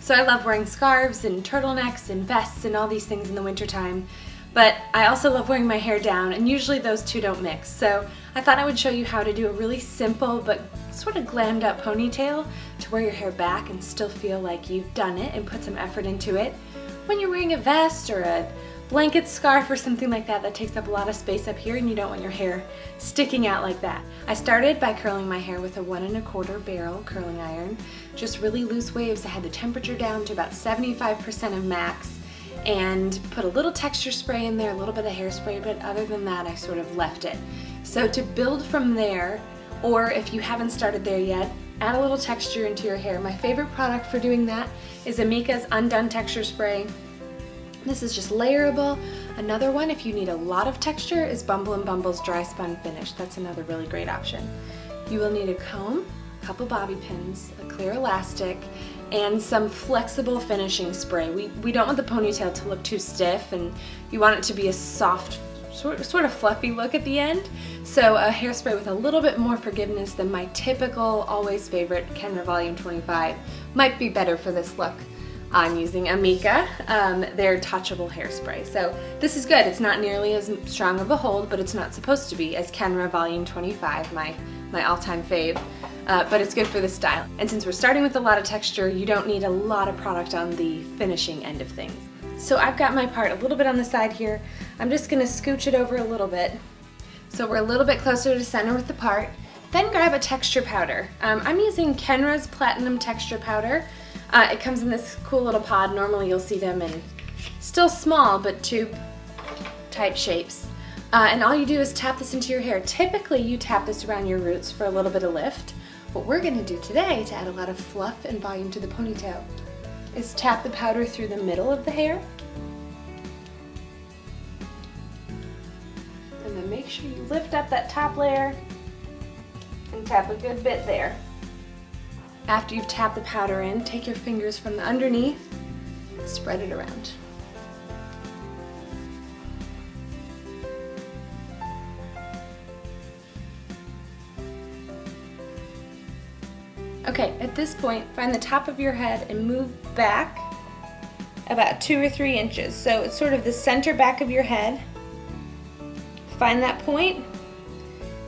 So I love wearing scarves and turtlenecks and vests and all these things in the wintertime, but I also love wearing my hair down, and usually those two don't mix. So I thought I would show you how to do a really simple but sort of glammed up ponytail to wear your hair back and still feel like you've done it and put some effort into it. When you're wearing a vest or a blanket, scarf, or something like that that takes up a lot of space up here and you don't want your hair sticking out like that. I started by curling my hair with a 1 1/4 barrel curling iron, just really loose waves. I had the temperature down to about 75% of max and put a little texture spray in there, a little bit of hairspray, but other than that I sort of left it. So to build from there, or if you haven't started there yet, add a little texture into your hair. My favorite product for doing that is Amika's Undone Texture Spray. This is just layerable. Another one, if you need a lot of texture, is Bumble & Bumble's Dry Spun Finish. That's another really great option. You will need a comb, a couple bobby pins, a clear elastic, and some flexible finishing spray. We don't want the ponytail to look too stiff, and you want it to be a soft, sort of fluffy look at the end. So a hairspray with a little bit more forgiveness than my typical, always favorite Kenra Volume 25 might be better for this look. I'm using Amika, their touchable hairspray. So this is good. It's not nearly as strong of a hold, but it's not supposed to be, as Kenra Volume 25, my all-time fave. But it's good for this style. And since we're starting with a lot of texture, you don't need a lot of product on the finishing end of things. So I've got my part a little bit on the side here. I'm just gonna scooch it over a little bit. So we're a little bit closer to center with the part. Then grab a texture powder. I'm using Kenra's Platinum Texture Powder. It comes in this cool little pod. Normally you'll see them in still small but tube type shapes. And all you do is tap this into your hair. Typically you tap this around your roots for a little bit of lift. What we're going to do today to add a lot of fluff and volume to the ponytail is tap the powder through the middle of the hair. And then make sure you lift up that top layer and tap a good bit there. After you've tapped the powder in, take your fingers from the underneath and spread it around. Okay, at this point, find the top of your head and move back about 2 or 3 inches. So it's sort of the center back of your head. Find that point,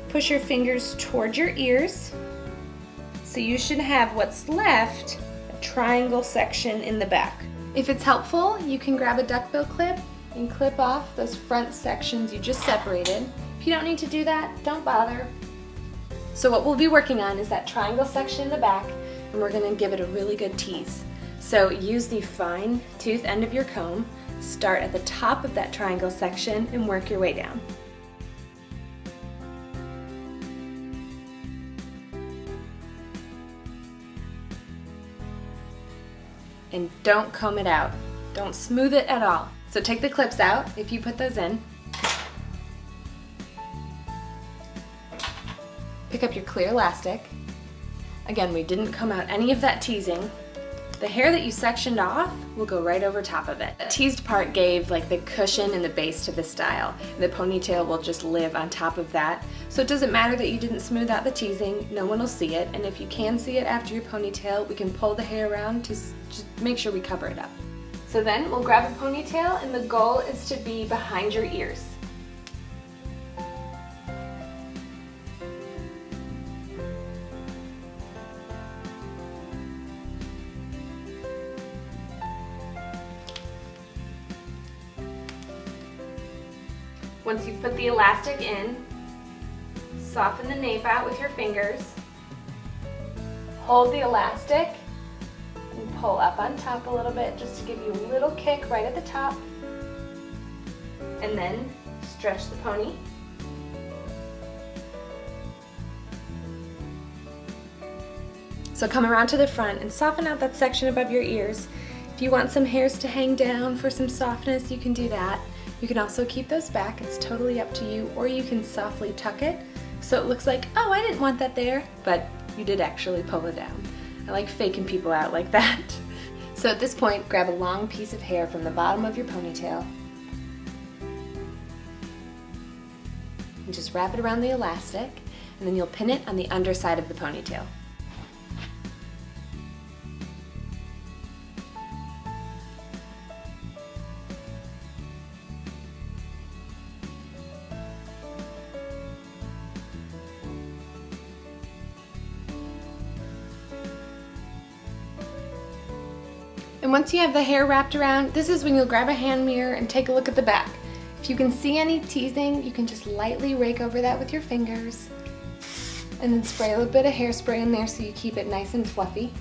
push your fingers towards your ears. So you should have what's left, a triangle section in the back. If it's helpful, you can grab a duckbill clip and clip off those front sections you just separated. If you don't need to do that, don't bother. So what we'll be working on is that triangle section in the back, and we're going to give it a really good tease. So use the fine tooth end of your comb, start at the top of that triangle section, and work your way down. And don't comb it out. Don't smooth it at all. So take the clips out if you put those in. Pick up your clear elastic. Again, we didn't comb out any of that teasing. The hair that you sectioned off will go right over top of it. The teased part gave like the cushion and the base to the style. The ponytail will just live on top of that. So it doesn't matter that you didn't smooth out the teasing, no one will see it. And if you can see it after your ponytail, we can pull the hair around to just make sure we cover it up. So then we'll grab a ponytail, and the goal is to be behind your ears. Once you've put the elastic in, soften the nape out with your fingers, hold the elastic, and pull up on top a little bit just to give you a little kick right at the top, and then stretch the pony. So come around to the front and soften out that section above your ears. If you want some hairs to hang down for some softness, you can do that. You can also keep those back, it's totally up to you, or you can softly tuck it so it looks like, oh, I didn't want that there, but you did actually pull it down. I like faking people out like that. So at this point, grab a long piece of hair from the bottom of your ponytail and just wrap it around the elastic, and then you'll pin it on the underside of the ponytail. And once you have the hair wrapped around, this is when you'll grab a hand mirror and take a look at the back. If you can see any teasing, you can just lightly rake over that with your fingers and then spray a little bit of hairspray in there so you keep it nice and fluffy.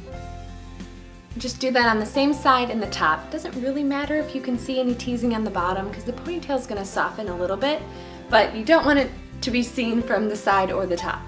Just do that on the same side and the top. It doesn't really matter if you can see any teasing on the bottom because the ponytail is going to soften a little bit, but you don't want it to be seen from the side or the top.